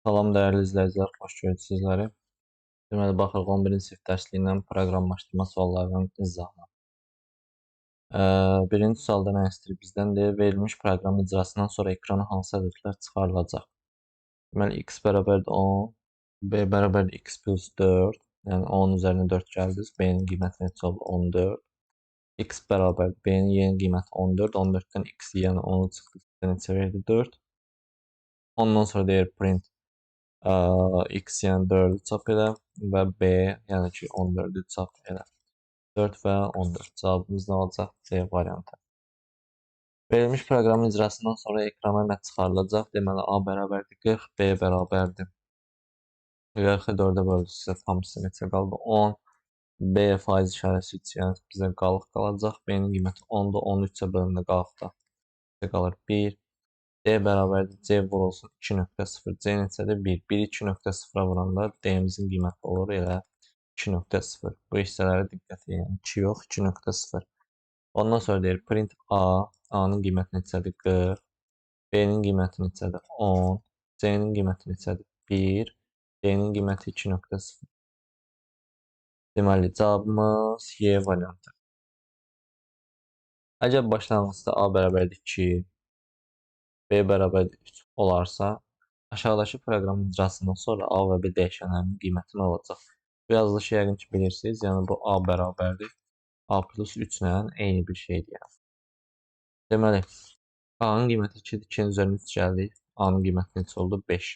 Salam dəyərli izləyicilər, xoş gördük sizləri. Deməli, baxırıq 11-ci sinif dərsliyindən proqramlaşdırma suallarının izahına. Birinci sualda nə istəyir bizdən deyir, verilmiş proqram icrasından sonra ekrana hansı ədədlər çıxarılacaq? Deməli, x bərabərdir 10, b bərabərdir x plus 4, yəni 10 üzərinə 4 gəldiniz, b-nin qiyməti neçə oldu? 14. X bərabərdir, b-nin yeni qiyməti 14, 14-dən x yəni 10 çıxdı, neçə verdi? 4. Ondan sonra deyir print x yəni 4-ü çap elə və b yəni ki 14-ü çap elə. 4 və 14. Cavabımız nə olacaq? C variantı. Verilmiş proqramın icrasından sonra ekrana nə çıxarılacaq? Deməli, A bərabərdir 40, B bərabərdir 40-ı 4-ə böldüksə tam sizə neçə qaldı? 10. B faiz işarəsi 3, yəni bizə qalıq qalacaq. B-nin qiyməti 10-dur, 10-u 3-ə bölündə qalıqda bizə qalır 1. D bərabərdir C vurulsun 2.0. C neçədir? 1. 1 2.0-a vuranda D-mizin qiyməti olur elə 2.0. Bu hissələrə diqqət edin. 2 yox, 2.0. Ondan sonra deyir print A. A-nın qiyməti neçədir? 40. B-nin qiyməti neçədir? 10. C-nin qiyməti neçədir? 1. D-nin qiyməti 2.0. Deməli, cavabımız Y variantı. Əgər başlanğıcda A bərabərdir 2, B bərabərdir 3 olarsa, aşağıdakı proqramın icrasından sonra A və B dəyişənlərinin qiyməti nə olacaq? Bu yazılışı yəqin ki bilirsiniz. Yəni bu A bərabərdir A plus 3 ilə eyni bir şeydir. Yəni. Deməli, A-nın qiyməti 2-dir. 2-nin üzərinə 3 gəldik. A-nın qiyməti neçə oldu? 5.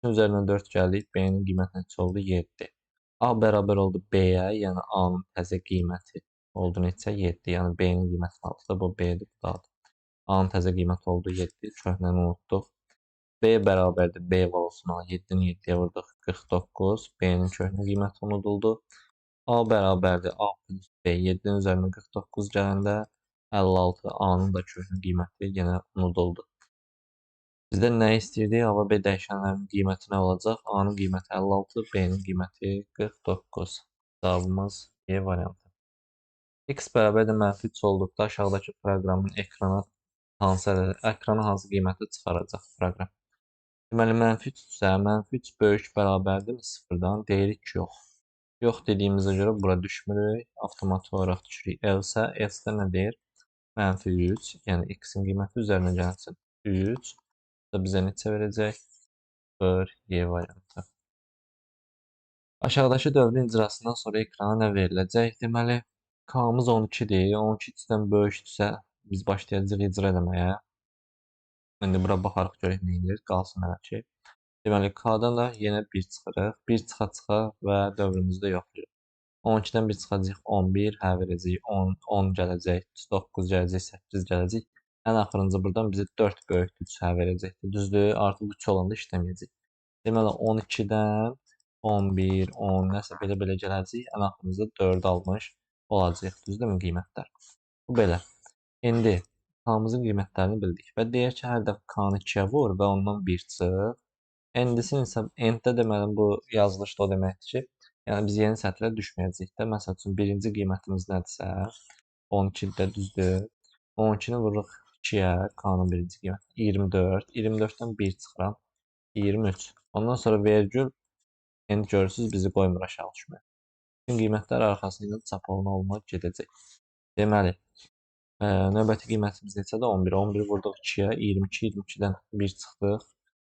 2-nin üzərinə 4 gəldik. B-nin qiyməti neçə oldu? 7. A bərabər oldu B-yə, yəni A-nın təzə qiyməti oldu neçə? 7. Yəni B-nin qiyməti 6-dır. Bu B-dir, bu da 6. A-nın təzə qiyməti oldu 7. Köhnəni unutduq. B bərabərdir B vurulsun A. 7-ni 7-yə vurduq 49. B-nin köhnə qiyməti unuduldu. A bərabərdir A plus B. 7-nin üzərinə 49 gələndə 56. A-nın da köhnə qiyməti yenə unuduldu. Bizdən nə istəyirdik? A və B dəyişənlərinin qiyməti nə olacaq? A-nın qiyməti 56, B-nin qiyməti 49. Cavabımız E variantı. X bərabərdir mənfi 3 olduqda aşağıdakı proqramın ekrana hansı qiyməti çıxaracaq proqram? Deməli, mənfi 3-sə, mənfi 3 böyük bərabərdirmi 0-dan? Deyirik ki, yox. Yox dediyimizə görə bura düşmürük. Avtomatik olaraq düşürük. Else, else nə deyir? Mənfi 3, yəni x-in qiyməti üzərinə gəlsin. 3 da bizə neçə verəcək? 0, Y variantı. Aşağıdakı dövrün icrasından sonra ekrana nə veriləcək? Deməli, K-mız 12-dir. 12 3-dən böyükdürsə, biz başlayacağıq icra eləməyə. İndi bura baxarıq görək nə edir. Qalsın hələ ki. Deməli, K-dan da yenə 1 çıxırıq. 1 çıxa və dövrümüzdə yoxlayırıq. 12-dən 1 çıxacaq 11, hə verəcək 10, 10 gələcək, 9 gələcək, 8 gələcək. Ən axırıncı buradan bizə 4 böyükdür 3 hə verəcəkdir. Düzdür? Artıq 3 olanda işləməyəcək. Deməli, 12-dən 11, 10, nəsə belə gələcək. Ən axırıncı 4 almış olacaq. Düzdürmü qiymətlər? Bu belə. İndi K-mızın qiymətlərini bildik və deyək ki, hər dəfə K-nı 2-yə vur və ondan 1 çıx. Endisini isə enddə deməli bu yazılışda o deməkdir ki, yəni biz yeni sətrə düşməyəcəyik də. Məsəl üçün birinci qiymətimiz nədirsə, 12-də düzdür. 12-ni vururuq 2-yə, K-nın birinci qiyməti 24. 24-dən 1 çıxıram 23. Ondan sonra vergül indi görürsünüz bizi qoymur aşağı düşməyə. Bütün qiymətlər arxasında çap oluna gedəcək. Deməli, növbəti qiymətimiz neçədir? 11. 11-i vurduq 2-yə, 22. 22-dən 1 çıxdıq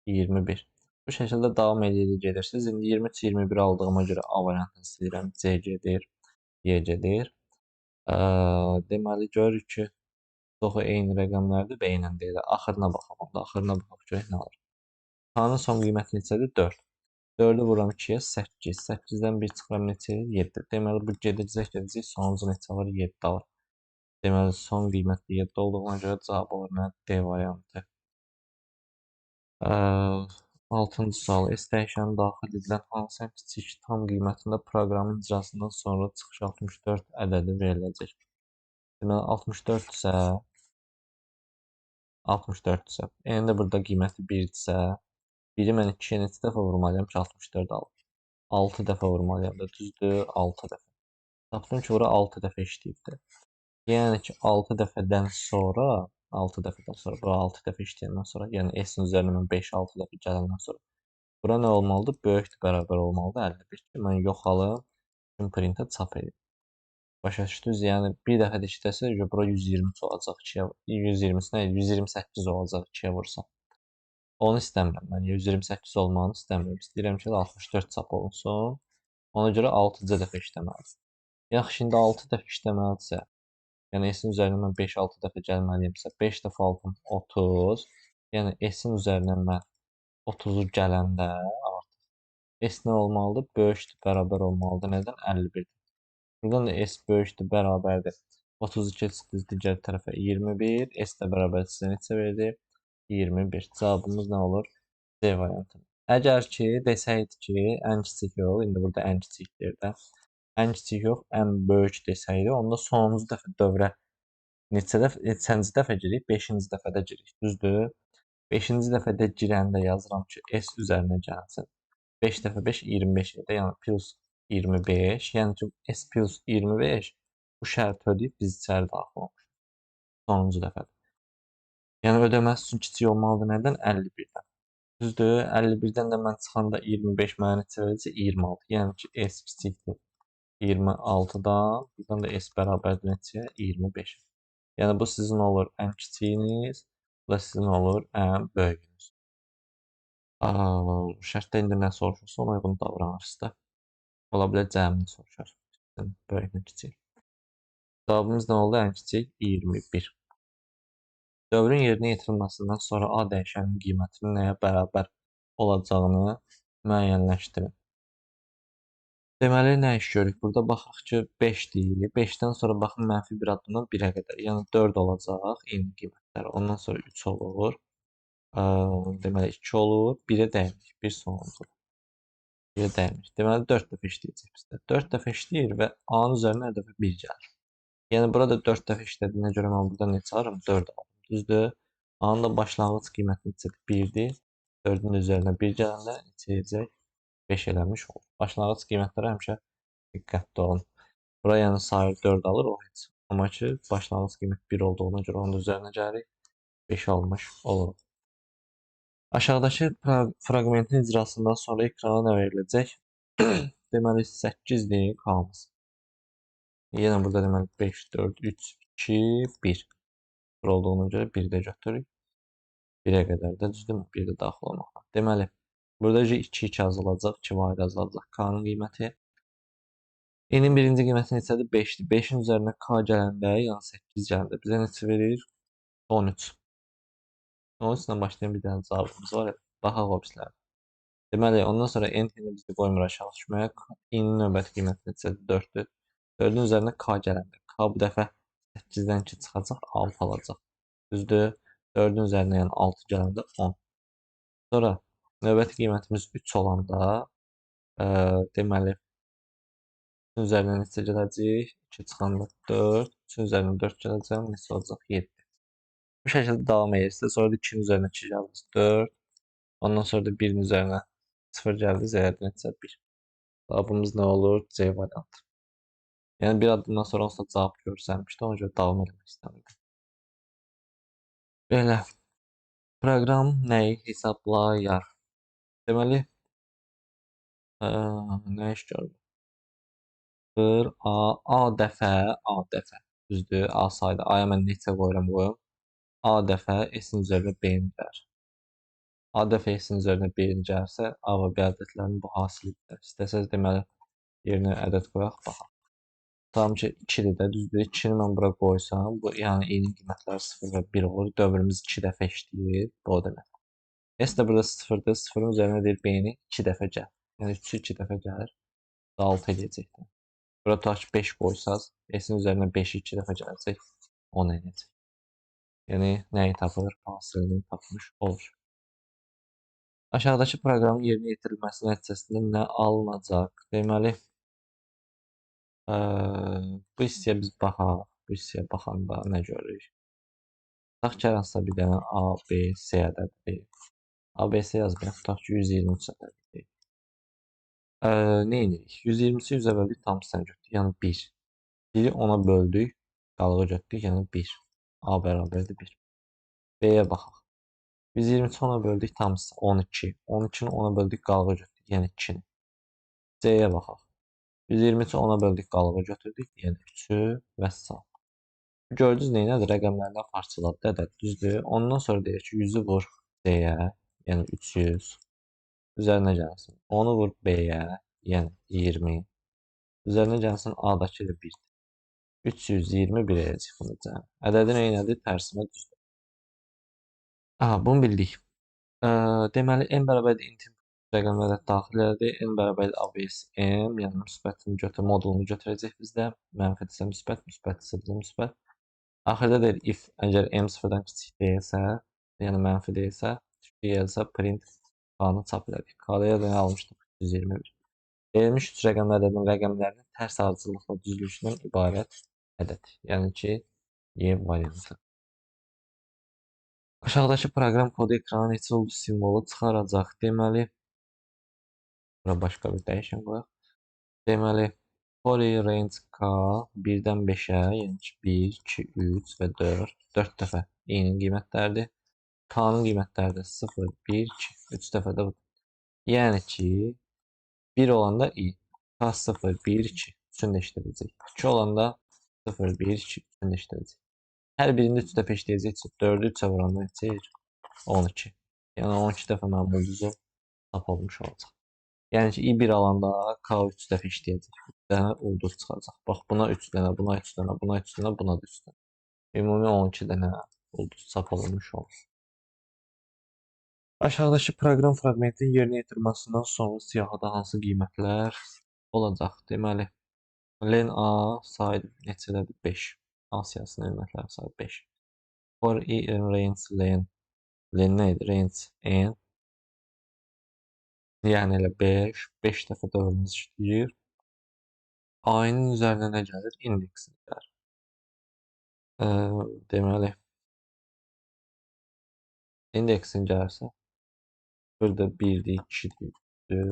21. Bu şəkildə davam gedirsiniz. İndi 23, 21 aldığıma görə A variantını istəyirəm. C gedir, Y gedir. Deməli, görürük ki, çoxu eyni rəqəmlərdir və eynən deyil. Axırına baxaq, axırına baxaq görək nə olur. K-nın son qiyməti neçədir? 4. 4-ü vururam 2-yə, 8. 8-dən 1 çıxıram neçə? 7. Deməli, bu gedəcək, sonuncu neçə alır? 7 alır. Deməli, son qiyməti 7 olduğuna görə cavab olur nə? D variantı. 6-cı sual. S dəyişəni daxil edilən hansı kiçik tam qiymətində proqramın icrasından sonra çıxış 64 ədədi veriləcək? Deməli, 64-dürsə, 64-dürsə, yəni də burada qiyməti 1-dirsə, 1-i mən 2-yə neçə dəfə vurmalıyam ki, 64 alım? 6 dəfə vurmalıyam da, düzdür? 6 dəfə. Tapdım ki, bura 6 dəfə işləyibdir. Yəni ki, 6 dəfədən sonra, 6 dəfədən sonra, bura 6 dəfə işləyəndən sonra, yəni S-in üzərinə mən 5-6 dəfə gələndən sonra Bura nə olmalıdır? Böyükdür, bərabər olmalıdır 51 ki, mən yoxalım, bütün printə çap edeyim. Başa düşdünüz? Yəni bir dəfə də işləsək, bura 123 olacaq 2-yə, 120-si nə idi? 128 olacaq 2-yə vursam. Onu istəmirəm mən. 128 olmağını istəmirəm. İstəyirəm ki, 64 çap olunsun. Ona görə 6-cı dəfə işləməlidir. Yaxşı, indi 6 dəfə işləməlidirsə, yəni S-in üzərinə mən 5-6 dəfə gəlməliyimsə, 5 dəfə aldım 30. Yəni S-in üzərinə mən 30-u gələndə S nə olmalıdır? Böyükdür, bərabər olmalıdır. Nədən? 51-dən. Buradan da S böyükdür, bərabərdir. 30-u keçdiniz digər tərəfə 21. S də bərabər sizə neçə verdi? 21. Cavabımız nə olur? C variantı. Əgər ki, desəydi ki, ən kiçik yol, indi burada ən kiçikdir də. Ən kiçik yox, ən böyük desəydi, onda sonuncu dəfə dövrə neçənci dəfə girik? 5-ci dəfədə girik. Düzdür? 5-ci dəfədə girəndə yazıram ki, S üzərinə gəlsin. 5 dəfə 5 25 edir. Yəni plus 25. Yəni ki, S plus 25 bu şərti ödəyib biz içəri daxil olmuşuq. Sonuncu dəfədə. Yəni ödəməsi üçün kiçik olmalıdır nədən? 51-dən. Düzdür? 51-dən də mən çıxanda 25 mənə neçə verəcək? 26. Yəni ki, S kiçikdir 26-dan. Buradan da S bərabərdir neçəyə? 25. Yəni bu sizin olur ən kiçiyiniz, bu da sizin olur ən böyüyünüz. Şərtdə indi nə soruşursa ona uyğun davranırsınız da. Ola bilər cəmini soruşar. Böyüklə kiçik. Cavabımız nə oldu? Ən kiçik 21. Dövrün yerinə yetirilməsindən sonra A dəyişəninin qiymətinin nəyə bərabər olacağını müəyyənləşdirin. Deməli, nə iş görürük? Burada baxırıq ki, 5 deyilir. 5-dən sonra baxın mənfi bir addımdan 1-ə qədər. Yəni 4 olacaq eyni qiymətləri. Ondan sonra 3 olur. Deməli 2 olur. 1-ə dəymirik. 1 sonuncu. 1-ə dəymirik. Deməli 4 dəfə işləyəcək bizdə. 4 dəfə işləyir və A-nın üzərinə hər dəfə 1 gəlir. Yəni burada 4 dəfə işlədiyinə görə mən burada neçə alırım? 4 alırım. Düzdür? A-nın da başlanğıc qiyməti neçədir? 1-dir. 4-ün üzərinə 1 gələndə neçə edəcək? 5 eləmiş olur. Başlanğıc qiymətlərə həmişə diqqətli olun. Bura yəni sayı 4 alır o heç. Amma ki, başlanğıc qiymət 1 olduğuna görə onun üzərinə gəlirik. 5 almış oluruq. Aşağıdakı fraqmentin icrasından sonra ekrana nə veriləcək? Deməli 8-dir qalmız. Yenə burada deməli 5, 4, 3, 2, 1. Bura olduğuna görə 1 də götürürük. 1-ə qədər də düzdürmü? 1 də daxil olmaq. Deməli, burada 2 yazılacaq, 2 vahid yazılacaq K-nın qiyməti. N-in birinci qiyməti neçədir? 5-dir. 5-in üzərinə K gələndə, yəni 8 gələndə bizə neçə verir? 13. 13 ilə başlayan bir dənə cavabımız var. Baxaq o bizlərə. Deməli, ondan sonra N-ni biz də qoymuruq aşağı düşməyə. N-in növbəti qiyməti neçədir? 4-dür. 4-ün üzərinə K gələndə. K bu dəfə 8-dən 2 çıxacaq, 6 alacaq. Düzdür? 4-ün üzərinə yəni 6 gələndə 10. Sonra növbəti qiymətimiz 3 olanda deməli üzərinə neçə gələcək? 2 çıxanda 4. 3-ün üzərinə 4 gələcək. Neçə olacaq? 7. Bu şəkildə davam edirsə, sonra da 2-nin üzərinə 2 gəldi. 4. Ondan sonra da 1-in üzərinə 0 gəldi. Zərərdə neçə? 1. Cavabımız nə olur? C variantı. Yəni bir addımdan sonra onsuz da cavab görsənmişdi. Ona görə davam etmək istəmirdim. Belə. Proqram nəyi hesablayar? Deməli, nə iş görür? A dəfə, düzdür, A sayda. A-ya mən neçə qoyuram qoyum. A dəfə S-in üzərinə B-ni gəlir. A dəfə S-in üzərinə B-ni gəlirsə, A və B ədədlərinin bu hasilidir. İstəsəz deməli, yerinə ədəd qoyaq, baxaq. Tamam ki, 2-dir də, düzdür. 2-ni mən bura qoysam, bu yəni eyni qiymətlər 0 və 1 olur. Dövrümüz 2 dəfə işləyir. Bu o demək. S də burada 0-dır. 0-ın üzərinə deyir B-ni 2 dəfə gəl. Yəni 3-ü 2 dəfə gəlir. 6 edəcəkdir. Bura tutaq ki, 5 qoysaz, S-in üzərinə 5-i 2 dəfə gələcək. 10 edəcək. Yəni nəyi tapılır? Hasilini tapmış olur. Aşağıdakı proqramın yerinə yetirilməsi nəticəsində nə alınacaq? Deməli, bu hissəyə biz baxaq. Bu hissəyə baxanda nə görürük? Tutaq ki, hər hansısa bir dənə A, B, C ədədi. A, B, C yazmayaq. Tutaq ki, 123 ədədi. Nə edirik? 123-ü 100-ə böldük, tam hissəni götürdük. Yəni 1. 1-i 10-a böldük, qalığı götürdük, yəni 1. A bərabərdir 1. B-yə baxaq. 123 10'a böldük tam 12. 12'ni 10'a böldük qalığa götürdük. Yəni 2-ni. C-yə baxaq. 123'ü 10'a böldük qalığa götürdük. Yəni 3'ü və sağ. Gördünüz neynədir? Rəqəmlərdən parçaladı ədəd, düzdür? Ondan sonra deyir ki, 100'ü vur C-yə, yəni 300. Üzərinə gəlsin. 10'u vur B-yə, yəni 20. Üzərinə gəlsin A-dakı da 1. 321 edəcək bunu cəmi. Ədədi neynədir? Tərsinə düzdür. Aha, bunu bildik. Deməli, n bərabərdir intim rəqəmlərə daxil elədi. N bərabərdir ABS M, yəni müsbətini götür, modulunu götürəcək bizdə. Mənfidirsə müsbət, müsbətdirsə bizə müsbət. Axırda deyir if əgər m sıfırdan kiçik deyilsə, yəni mənfi deyilsə, deyilsə print k-nı çap elədik. K-ya da nə almışdıq? 321. Verilmiş üç rəqəmlər ədədin rəqəmlərinin tərs ardıcıllıqla düzülüşündən ibarət ədəd. Yəni ki, Y variantı. Aşağıdakı proqram kodu ekrana neçə ulduz simvolu çıxaracaq? Deməli, bura başqa bir dəyişən qoyaq. Deməli, Poly range k 1-dən 5-ə, yəni ki, 1, 2, 3 və 4. 4 dəfə i-nin qiymətləridir. K-nın qiymətləri də 0, 1, 2, 3 dəfə də budur. Yəni ki, 1 olanda i. K 0, 1, 2 üçün də işlədəcək. 2 olanda 0, 1, 2 üçün də işlədəcək. Hər birində 3 dəfə işləyəcəksə 4-ü 3-ə vuranda necə 12. Yəni 12 dəfə mənim ulduzum tap olmuş olacaq. Yəni ki, i1 alanda K 3 dəfə işləyəcək. 3 dənə ulduz çıxacaq. Bax, buna 3 dənə, buna 3 dənə, buna 3 dənə, buna da 3 dənə. Ümumi 12 dənə ulduz çap olunmuş olur. Aşağıdakı proqram fraqmentinin yerinə yetirməsindən sonra siyahıda hansı qiymətlər olacaq? Deməli, len A sayı neçədədir? 5. A siyahısının elementləri sayı 5. For i in range len. Len nə idi? Range n. Yəni elə 5. 5 dəfə dövrümüz işləyir. A-nın üzərinə nə gəlir? İndeks gəlir. Deməli, indeksin gəlirsə, burada 1-dir, 2-dir,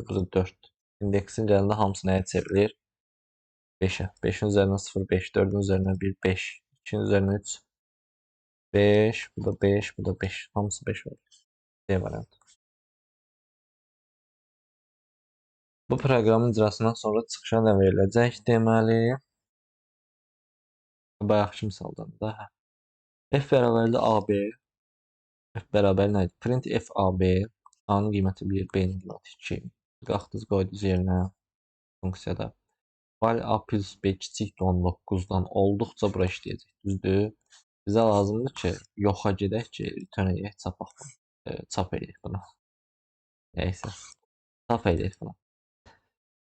burada 4. İndeksin gələndə hamısı nəyə çevrilir? 5'ə. 5'in üzərinə 0, 5, 4'ün üzərinə 1, 5, 2'nin üzərinə 3, 5, bu da 5, bu da 5. Hamısı 5 olur. D variantı. Bu proqramın icrasından sonra çıxışa nə veriləcək? Deməli, bayaqki misaldan da, f bərabərli AB, f bərabər nə idi? Print f AB, A-nın qiyməti 1, B-nin qiyməti 2. Qalxdınız, qoydunuz yerinə funksiyada. Val A plus B kiçikdir 19-dan olduqca bura işləyəcək, düzdür? Bizə lazımdır ki, yoxa gedək ki, return edək, çap edək bunu. Nəysə, çap edək bunu.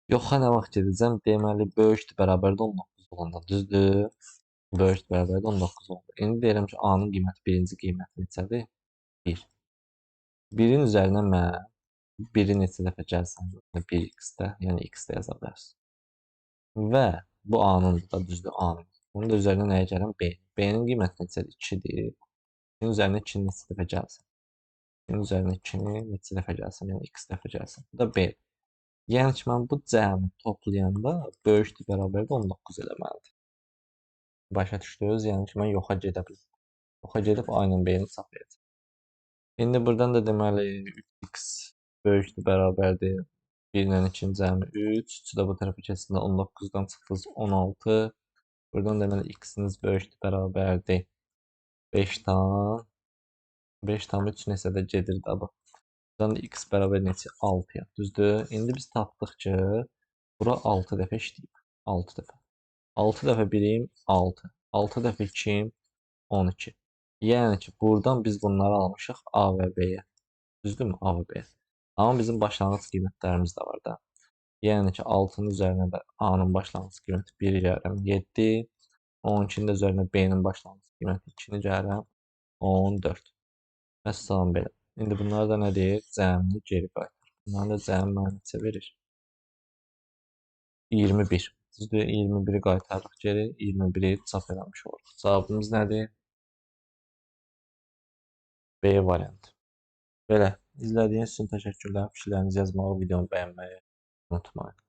Yoxa nə vaxt gedəcəm? Deməli, böyükdür bərabərdə 19 olanda, düzdür? Böyükdür bərabərdə 19 olanda. İndi deyirəm ki, A-nın qiyməti birinci qiyməti neçədir? 1. 1-in üzərinə mən 1-i neçə dəfə gəlsən, 1x-də, yəni x-də yaza bilərsən. Və bu A-nın da düzdür A-nın. Bunun da üzərinə nəyə gələm? B. B-nin qiyməti neçədir? 2-dir. 2-nin üzərinə 2-ni neçə dəfə gəlsin? 2-nin üzərinə 2-ni neçə dəfə gəlsin? Yəni x dəfə gəlsin. Bu da B. Yəni ki, mən bu cəmi toplayanda böyükdür bərabərdə 19 eləməlidir. Başa düşdünüz? Yəni ki, mən yoxa gedə bilirəm. Yoxa gedib A ilə B-ni saxlayacağım. İndi buradan da deməli 3x böyükdür bərabərdir. 1 ilə 2-nin cəmi 3. 3-ü də bu tərəfə keçdiyində 19-dan çıxdınız 16. Buradan deməli x-iniz böyükdür bərabərdir. 5-dan 5-3 neçə də gedir də bu. Buradan da x bərabər neçə? 6-ya. Düzdür? İndi biz tapdıq ki, bura 6 dəfə işləyib. 6 dəfə. 6 dəfə 1-im 6. 6 dəfə 2-im 12. Yəni ki, buradan biz bunları almışıq A və B-yə. Düzdürmü? A və B. Amma bizim başlanğıc qiymətlərimiz də var da. Yəni ki, 6-nın üzərinə də A-nın başlanğıc qiyməti 1 gəlirəm 7. 12-nin də üzərinə B-nin başlanğıc qiyməti 2-ni gəlirəm 14. Məsələn belə. İndi bunlar da nə deyir? Cəmini geri qaytar. Bunların da cəmi mənə neçə verir? 21. Düzdür? 21-i qaytarırıq geri. 21-i çap eləmiş oluruq. Cavabımız nədir? B variantı. Belə, izlədiyiniz üçün təşəkkürlər. Fikirlərinizi yazmağı, videonu bəyənməyi unutmayın.